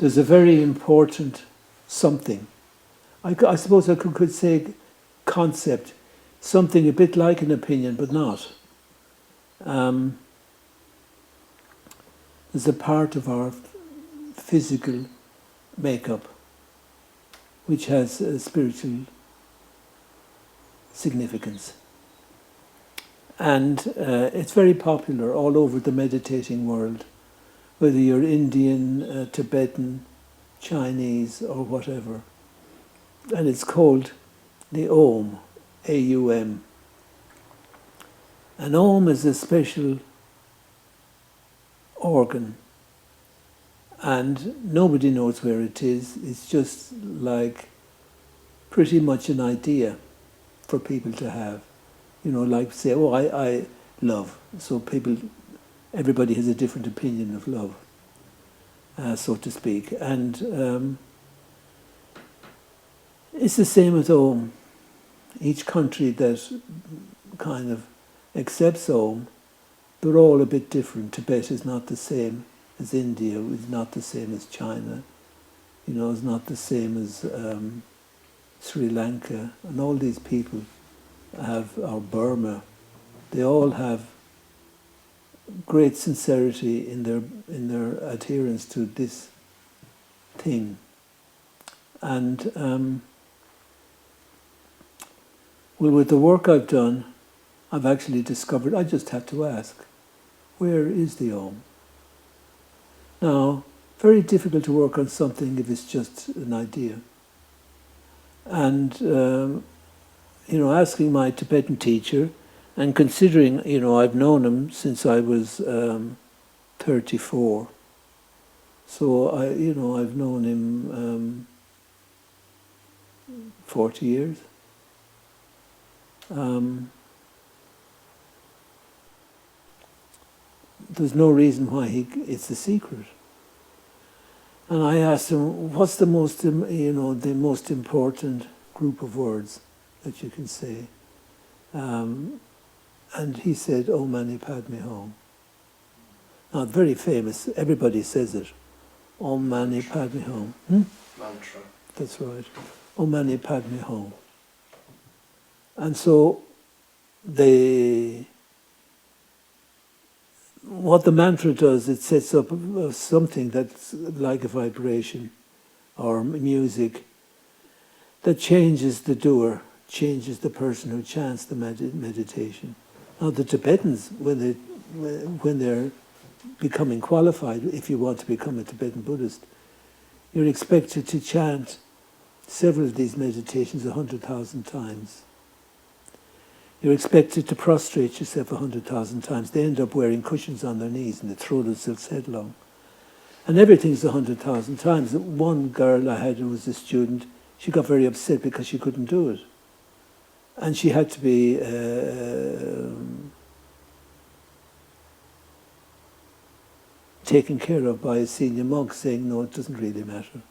there's a very important something. I suppose I could say concept, something a bit like an opinion, but not. There's a part of our physical makeup which has a spiritual significance. And it's very popular all over the meditating world, whether you're Indian, Tibetan, Chinese, or whatever. And it's called the Aum, A-U-M. An Aum is a special organ, and nobody knows where it is. It's just like pretty much an idea for people to have. You know, like say, oh, I love. So everybody has a different opinion of love, so to speak. And it's the same with Aum. Each country that kind of accepts Aum, they're all a bit different. Tibet is not the same as India, is not the same as China, you know, is not the same as Sri Lanka, and all these people have, or Burma, they all have great sincerity in their adherence to this thing. And well, with the work I've done, I've actually discovered, I just had to ask, where is the Aum? Now, very difficult to work on something if it's just an idea. And, you know, asking my Tibetan teacher, and considering, you know, I've known him since I was 34. So, I've known him 40 years. There's no reason why it's a secret. And I asked him, what's the most important group of words that you can say? And he said, Om Mani Padme Hum. Now, very famous, everybody says it. Om Mani Padme Hum. Mantra. That's right. Om Mani Padme Hum. And so what the mantra does, it sets up something that's like a vibration or music that changes the doer, changes the person who chants the meditation. Now the Tibetans, when they're becoming qualified, if you want to become a Tibetan Buddhist, you're expected to chant several of these meditations 100,000 times. You're expected to prostrate yourself 100,000 times. They end up wearing cushions on their knees and they throw themselves headlong. And everything's 100,000 times. One girl I had who was a student, she got very upset because she couldn't do it. And she had to be taken care of by a senior monk saying, no, it doesn't really matter.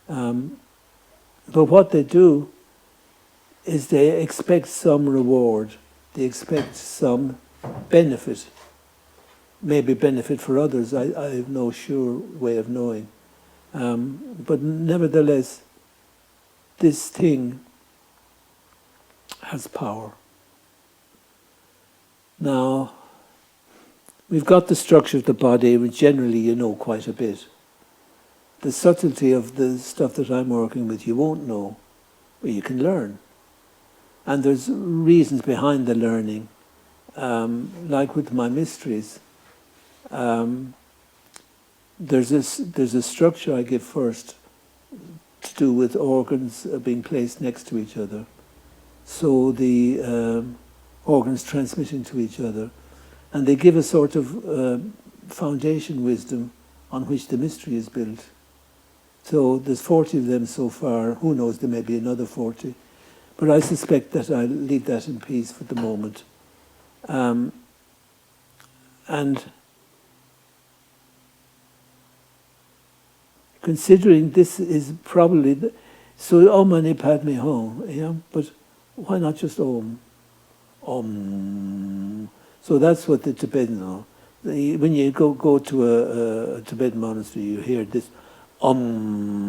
But what they do is they expect some reward, they expect some benefit, maybe benefit for others, I have no sure way of knowing. But nevertheless, this thing has power. Now, we've got the structure of the body, which generally you know quite a bit. The subtlety of the stuff that I'm working with you won't know, but you can learn. And there's reasons behind the learning, like with my mysteries. There's a structure I give first to do with organs being placed next to each other. So the organs transmitting to each other. And they give a sort of foundation wisdom on which the mystery is built. So there's 40 of them so far. Who knows, there may be another 40. But I suspect that I'll leave that in peace for the moment. And considering this is probably... so Om Mani Padme Hum, yeah? But why not just Om? Om. So that's what the Tibetans are. When you go to a Tibetan monastery, you hear this and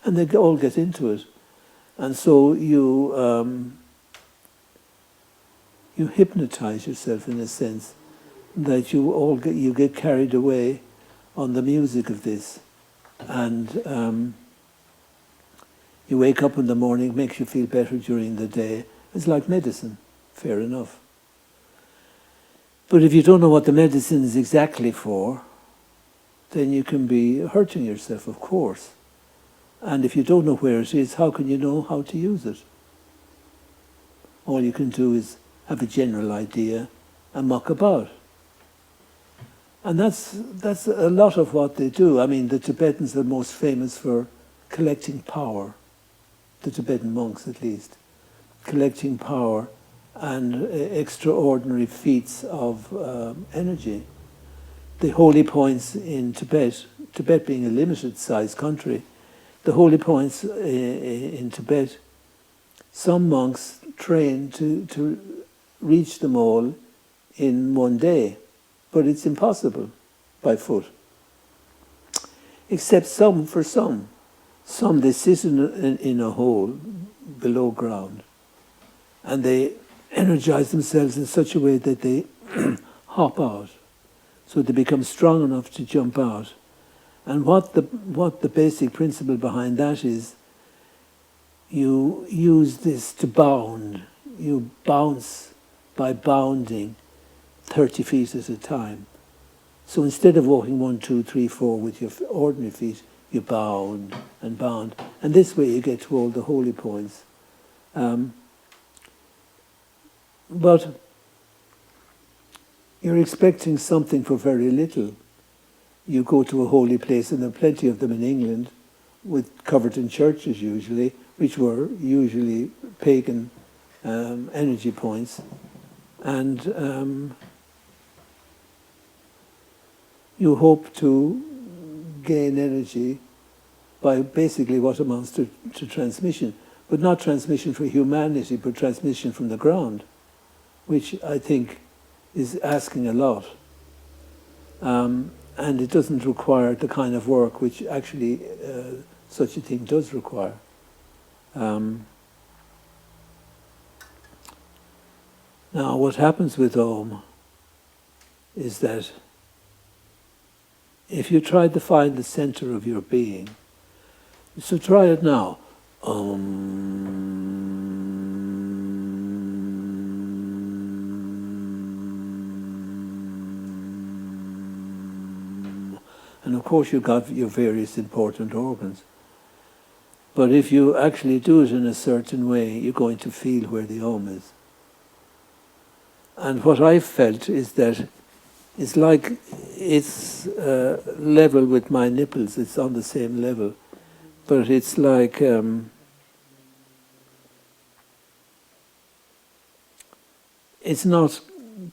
they all get into it. And so you hypnotize yourself in a sense that you get carried away on the music of this, and you wake up in the morning, it makes you feel better during the day. It's like medicine, fair enough. But if you don't know what the medicine is exactly for, then you can be hurting yourself, of course. And if you don't know where it is, how can you know how to use it? All you can do is have a general idea and muck about. And that's a lot of what they do. I mean, the Tibetans are most famous for collecting power, the Tibetan monks at least, collecting power and extraordinary feats of energy. The holy points in Tibet, Tibet being a limited-sized country, the holy points in Tibet, some monks train to reach them all in one day, but it's impossible by foot. Except for some. Some they sit in a hole below ground, and they energize themselves in such a way that they hop out, so they become strong enough to jump out. And what the basic principle behind that is, you use this to bound. You bounce by bounding 30 feet at a time. So instead of walking 1, 2, 3, 4 with your ordinary feet, you bound and bound. And this way you get to all the holy points. But you're expecting something for very little. You go to a holy place, and there are plenty of them in England, covered in churches usually, which were usually pagan energy points. And you hope to gain energy by basically what amounts to transmission, but not transmission for humanity, but transmission from the ground, which I think is asking a lot. And it doesn't require the kind of work which actually such a thing does require. Now, what happens with Aum is that if you try to find the center of your being, so try it now. And of course you've got your various important organs. But if you actually do it in a certain way, you're going to feel where the Aum is. And what I felt is that it's like it's level with my nipples. It's on the same level. But it's like it's not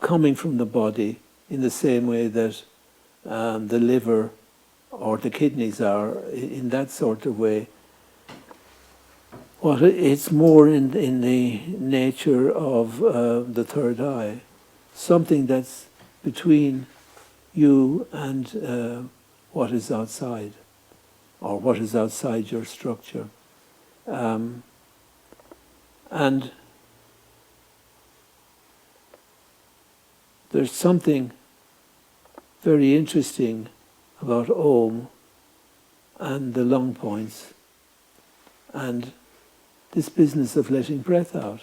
coming from the body in the same way that the liver or the kidneys are, in that sort of way. Well, it's more in the nature of the third eye, something that's between you and what is outside, or what is outside your structure. And there's something very interesting about Aum and the lung points and this business of letting breath out.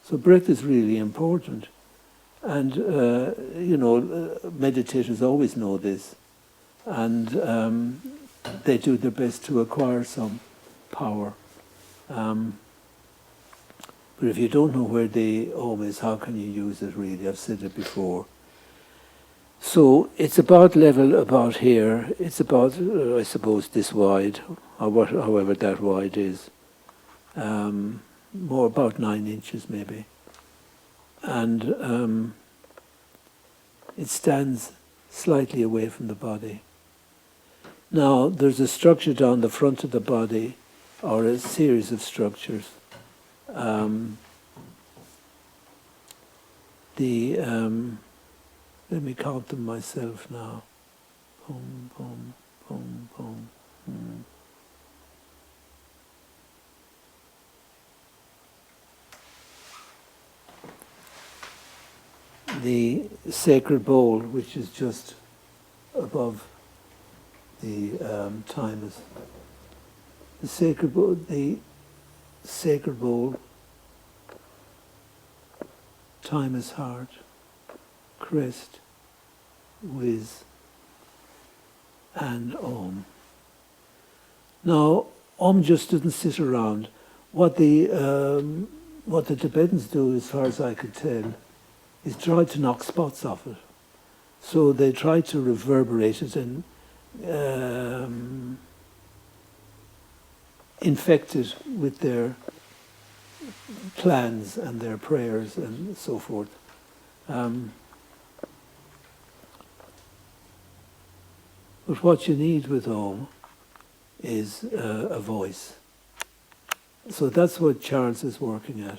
So breath is really important. And, meditators always know this. And they do their best to acquire some power. But if you don't know where the Aum is, how can you use it really? I've said it before. So it's about level about here. It's about, I suppose, this wide, or however that wide is. More about 9 inches maybe. And it stands slightly away from the body. Now, there's a structure down the front of the body, or a series of structures. the, let me count them myself now. Boom, boom, boom, boom. The sacred bowl, which is just above the thymus. The sacred bowl, thymus, heart, crest, whiz, and Aum. Now, Aum just doesn't sit around. What the Tibetans do, as far as I could tell, is try to knock spots off it. So they try to reverberate it and infect it with their plans and their prayers and so forth. But what you need with Aum is a voice. So that's what Charles is working at.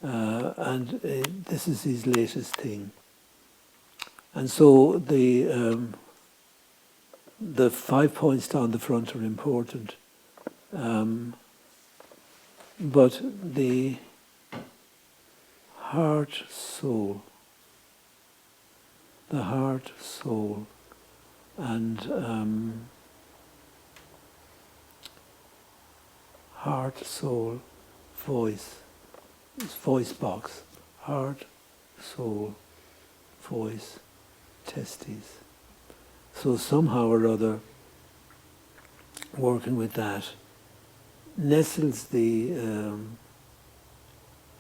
And this is his latest thing. And so the 5 points down the front are important. But the heart, soul, and heart, soul, voice, voice box, heart, soul, voice, testes. So somehow or other, working with that, nestles the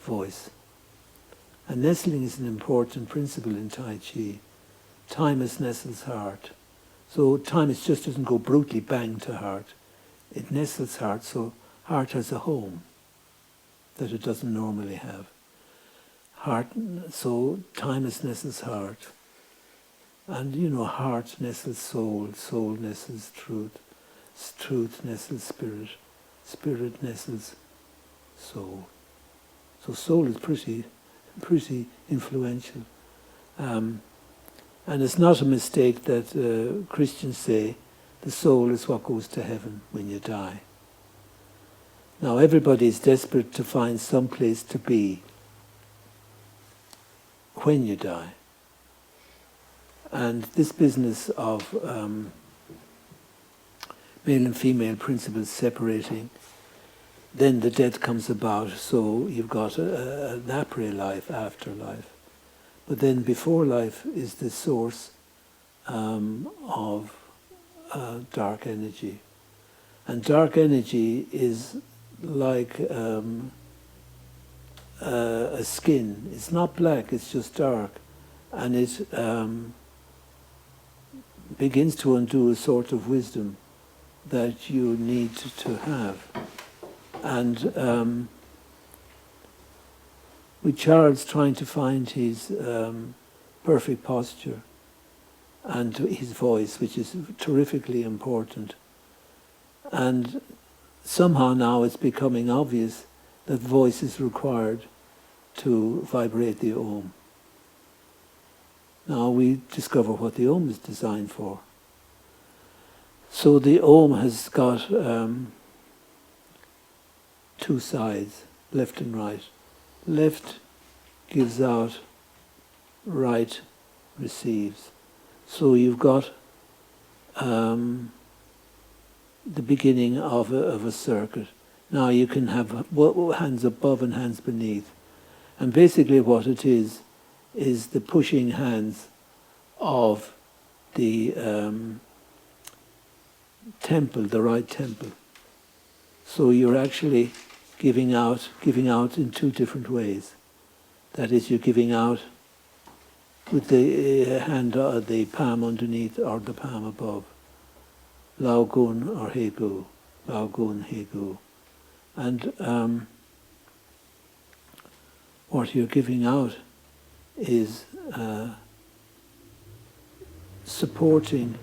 voice. And nestling is an important principle in Tai Chi. Thymus nestles heart. So thymus just doesn't go brutally bang to heart. It nestles heart, so heart has a home that it doesn't normally have. Heart, so thymus nestles heart. And heart nestles soul, soul nestles truth, truth nestles spirit, spirit nestles soul. So soul is pretty influential. And it's not a mistake that Christians say the soul is what goes to heaven when you die. Now everybody is desperate to find some place to be when you die. And this business of male and female principles separating, then the death comes about, so you've got an après-life, afterlife. But then before life is the source of dark energy. And dark energy is like a skin. It's not black, it's just dark. And it begins to undo a sort of wisdom that you need to have. And with Charles trying to find his perfect posture and his voice, which is terrifically important. And somehow now it's becoming obvious that voice is required to vibrate the Aum. Now we discover what the Aum is designed for. So the Aum has got two sides, left and right. Left gives out, right receives. So you've got the beginning of a circuit. Now you can have hands above and hands beneath. And basically what it is the pushing hands of the temple, the right temple. So you're actually giving out in two different ways. That is, you're giving out with the hand, the palm underneath or the palm above. Lao Gun or He Gu. Lao Gun, He Gu. And what you're giving out is supporting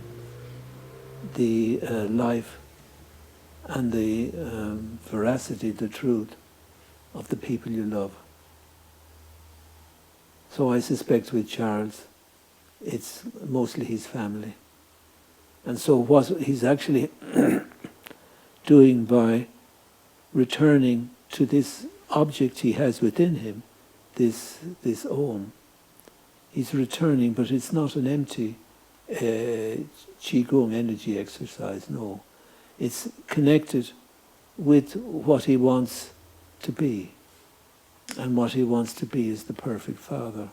the life and the veracity, the truth of the people you love. So I suspect with Charles, it's mostly his family. And so what he's actually doing by returning to this object he has within him, this Aum, he's returning, but it's not an empty Qigong energy exercise, no. It's connected with what he wants to be. And what he wants to be is the perfect father.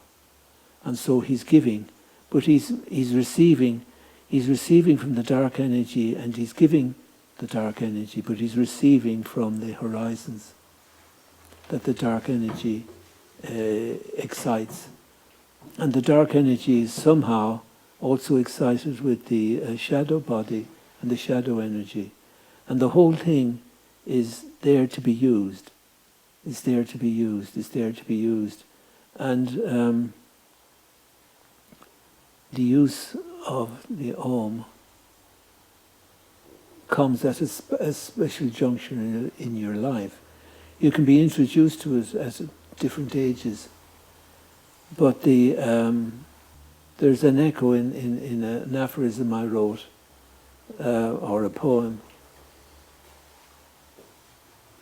And so he's giving, but he's receiving from the dark energy, and he's giving the dark energy, but he's receiving from the horizons that the dark energy excites. And the dark energy is somehow also excited with the shadow body and the shadow energy. And the whole thing is there to be used. It's there to be used. It's there to be used. And the use of the Aum comes at a special juncture in your life. You can be introduced to it at different ages, but there's an echo in an aphorism I wrote, or a poem.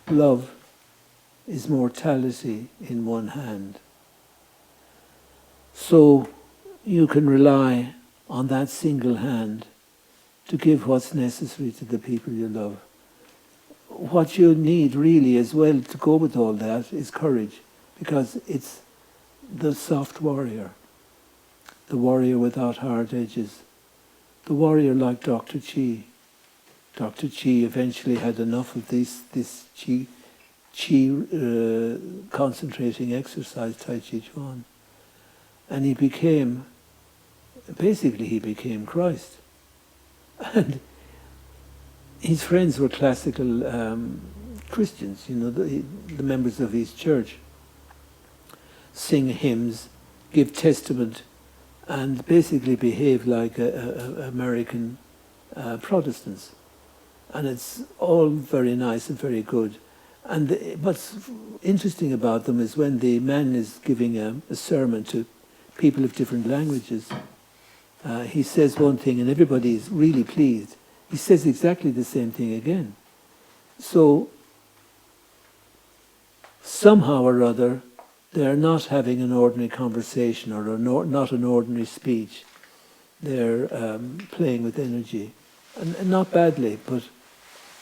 Love is mortality in one hand. So you can rely on that single hand to give what's necessary to the people you love. What you need really as well to go with all that is courage, because it's the soft warrior, the warrior without hard edges, the warrior like Dr. Chi. Dr. Chi eventually had enough of this Chi concentrating exercise, Tai Chi Chuan, and he became Christ. And his friends were classical Christians, the members of his church, sing hymns, give testament, and basically behave like American Protestants. And it's all very nice and very good. And what's interesting about them is when the man is giving a sermon to people of different languages, he says one thing and everybody is really pleased. He says exactly the same thing again. So somehow or other, they're not having an ordinary conversation or not an ordinary speech. They're playing with energy. And not badly, but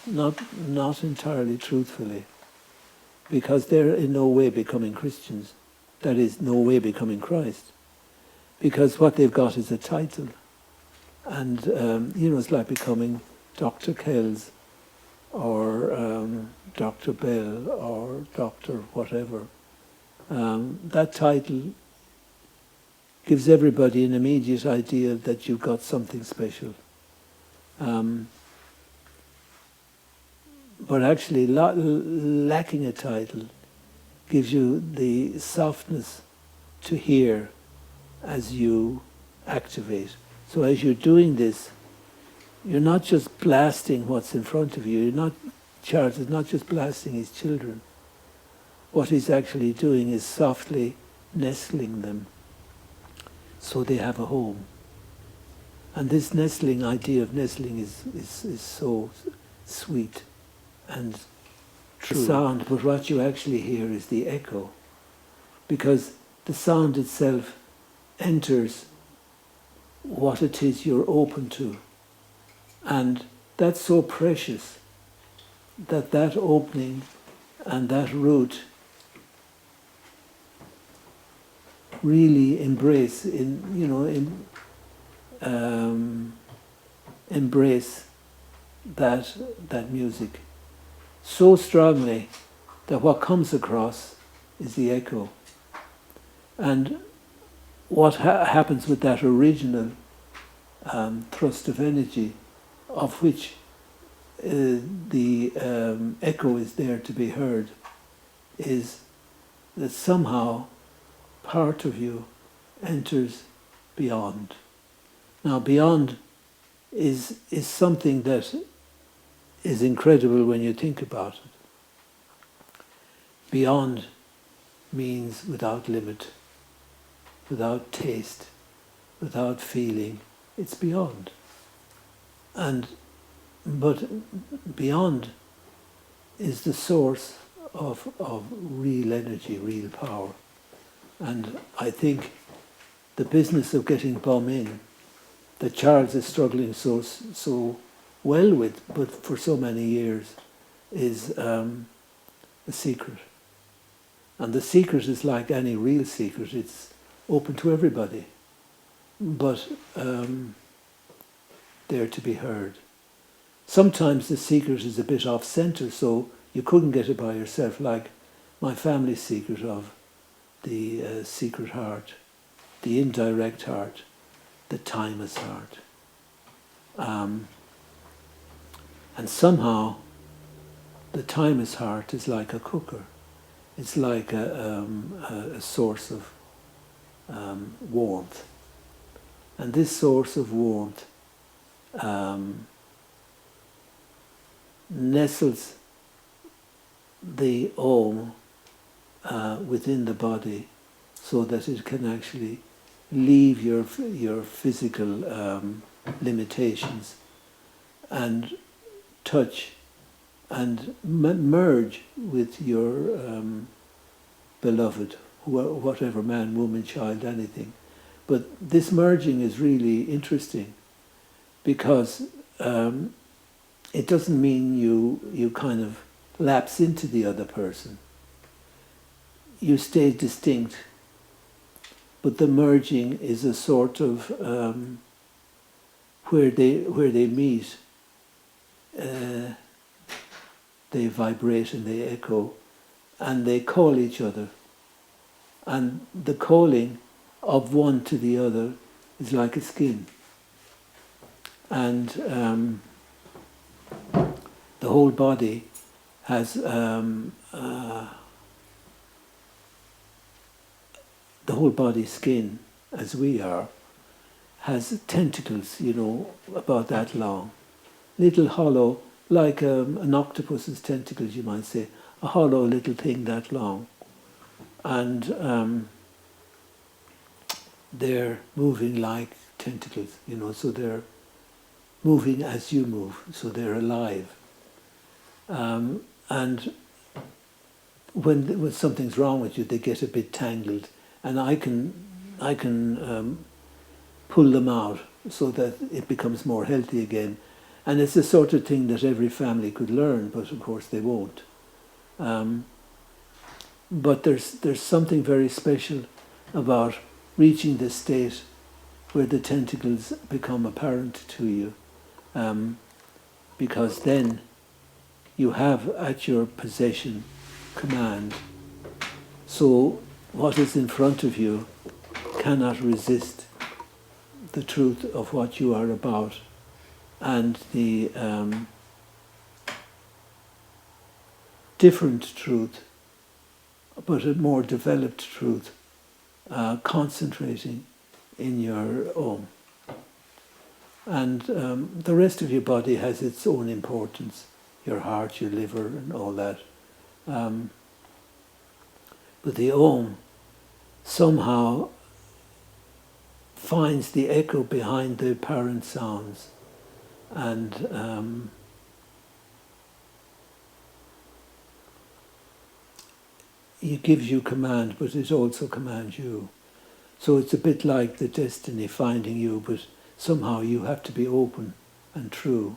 not entirely truthfully. Because they're in no way becoming Christians. That is, no way becoming Christ. Because what they've got is a title. And, it's like becoming Dr. Kells or Dr. Bell or Dr. whatever. That title gives everybody an immediate idea that you've got something special. But actually, lacking a title gives you the softness to hear as you activate. So as you're doing this, you're not just blasting what's in front of you. Charles is not just blasting his children. What he's actually doing is softly nestling them so they have a home. And this idea of nestling is so sweet and true. Sound, but what you actually hear is the echo, because the sound itself enters what it is you're open to. And that's so precious that opening and that root really embrace that music so strongly that what comes across is the echo. And what happens with that original thrust of energy, of which the echo is there to be heard, is that somehow part of you enters beyond. Now, beyond is something that is incredible when you think about it. Beyond means without limit. without taste, without feeling. It's beyond. But beyond is the source of real energy, real power. And I think the business of getting Bum in, that Charles is struggling so well with, but for so many years, is a secret. And the secret is like any real secret, it's open to everybody, but there to be heard. Sometimes the secret is a bit off-centre, so you couldn't get it by yourself, like my family's secret of the secret heart, the indirect heart, the timeless heart. And somehow the timeless heart is like a cooker. It's like a source of warmth. And this source of warmth nestles the Aum within the body so that it can actually leave your physical limitations and touch and merge with your beloved, whatever, man, woman, child, anything. But this merging is really interesting because it doesn't mean you kind of lapse into the other person. You stay distinct, but the merging is a sort of where they meet. They vibrate and they echo, and they call each other. And the calling of one to the other is like a skin. And the whole body has the whole body skin, as we are, has tentacles, about that long, little hollow, like an octopus's tentacles, you might say, a hollow little thing that long. And they're moving like tentacles, so they're moving as you move, so they're alive. And when something's wrong with you, they get a bit tangled, and I can pull them out so that it becomes more healthy again. And it's the sort of thing that every family could learn, but of course they won't. But there's something very special about reaching the state where the tentacles become apparent to you, because then you have at your possession command. So what is in front of you cannot resist the truth of what you are about, and the different truth, but a more developed truth, concentrating in your Aum. And the rest of your body has its own importance, your heart, your liver, and all that. But the Aum somehow finds the echo behind the apparent sounds, and it gives you command, but it also commands you. So it's a bit like the destiny finding you, but somehow you have to be open and true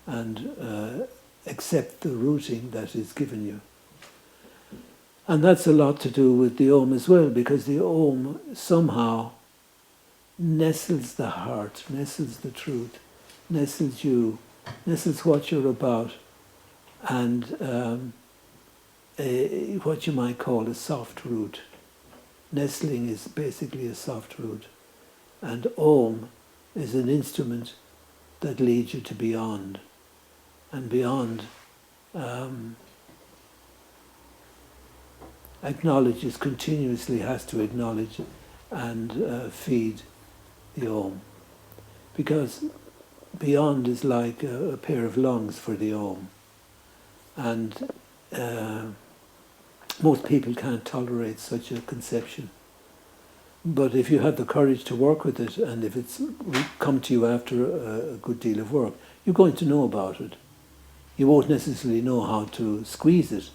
and accept the routing that is given you. And that's a lot to do with the Aum as well, because the Aum somehow nestles the heart, nestles the truth, nestles you, nestles what you're about, and what you might call a soft root. Nestling is basically a soft root, and Aum is an instrument that leads you to beyond, and beyond acknowledges, continuously has to acknowledge and feed the Aum, because beyond is like a pair of lungs for the Aum, and most people can't tolerate such a conception. But if you have the courage to work with it, and if it's come to you after a good deal of work, you're going to know about it. You won't necessarily know how to squeeze it,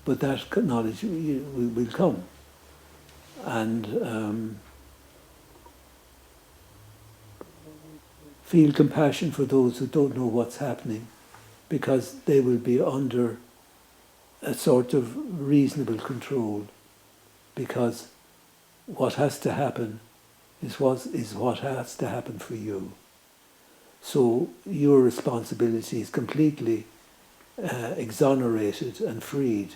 but that knowledge will come. And feel compassion for those who don't know what's happening, because they will be under a sort of reasonable control, because what has to happen is what has to happen for you. So your responsibility is completely exonerated and freed,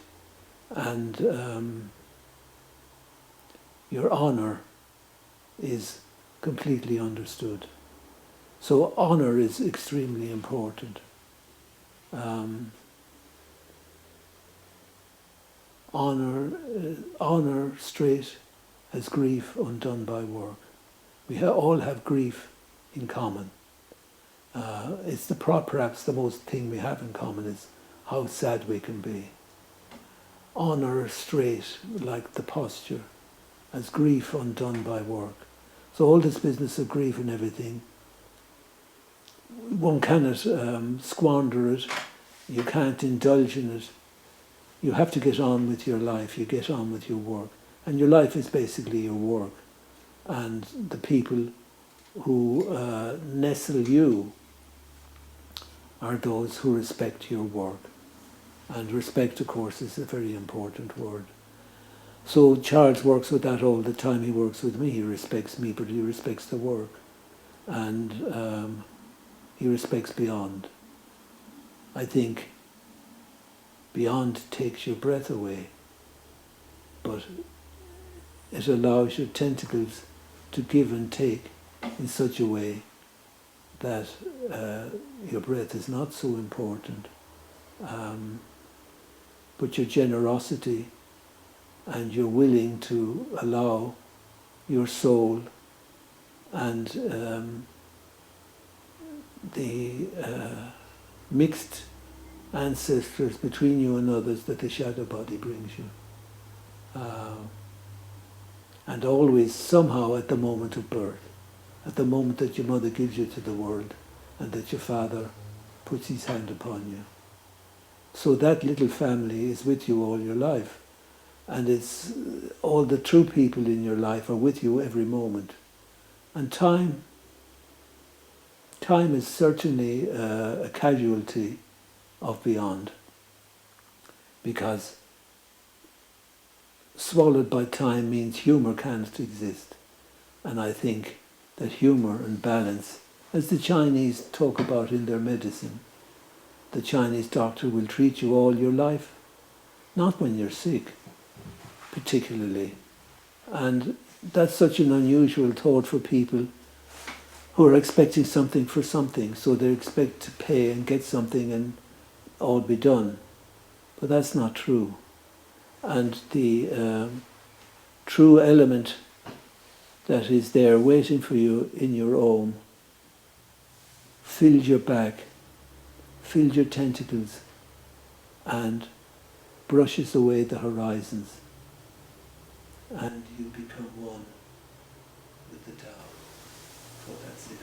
and your honour is completely understood. So honour is extremely important. Honour straight as grief undone by work. We all have grief in common. It's perhaps the most thing we have in common is how sad we can be. Honour straight, like the posture, as grief undone by work. So all this business of grief and everything, one cannot squander it, you can't indulge in it. You have to get on with your life, you get on with your work. And your life is basically your work. And the people who nestle you are those who respect your work. And respect, of course, is a very important word. So Charles works with that all the time. He works with me. He respects me, but he respects the work. And he respects beyond. I think beyond takes your breath away, but it allows your tentacles to give and take in such a way that your breath is not so important. But your generosity, and you're willing to allow your soul and the mixed ancestors between you and others that the shadow body brings you. And always somehow at the moment of birth, at the moment that your mother gives you to the world and that your father puts his hand upon you. So that little family is with you all your life. And it's all the true people in your life are with you every moment. And time is certainly a casualty of beyond, because swallowed by time means humour can't exist. And I think that humour and balance, as the Chinese talk about in their medicine, the Chinese doctor will treat you all your life, not when you're sick, particularly. And that's such an unusual thought for people who are expecting something for something, so they expect to pay and get something and all be done. But that's not true. And the true element that is there waiting for you in your Aum fills your back, fills your tentacles, and brushes away the horizons. And you become one with the Tao. So that's it.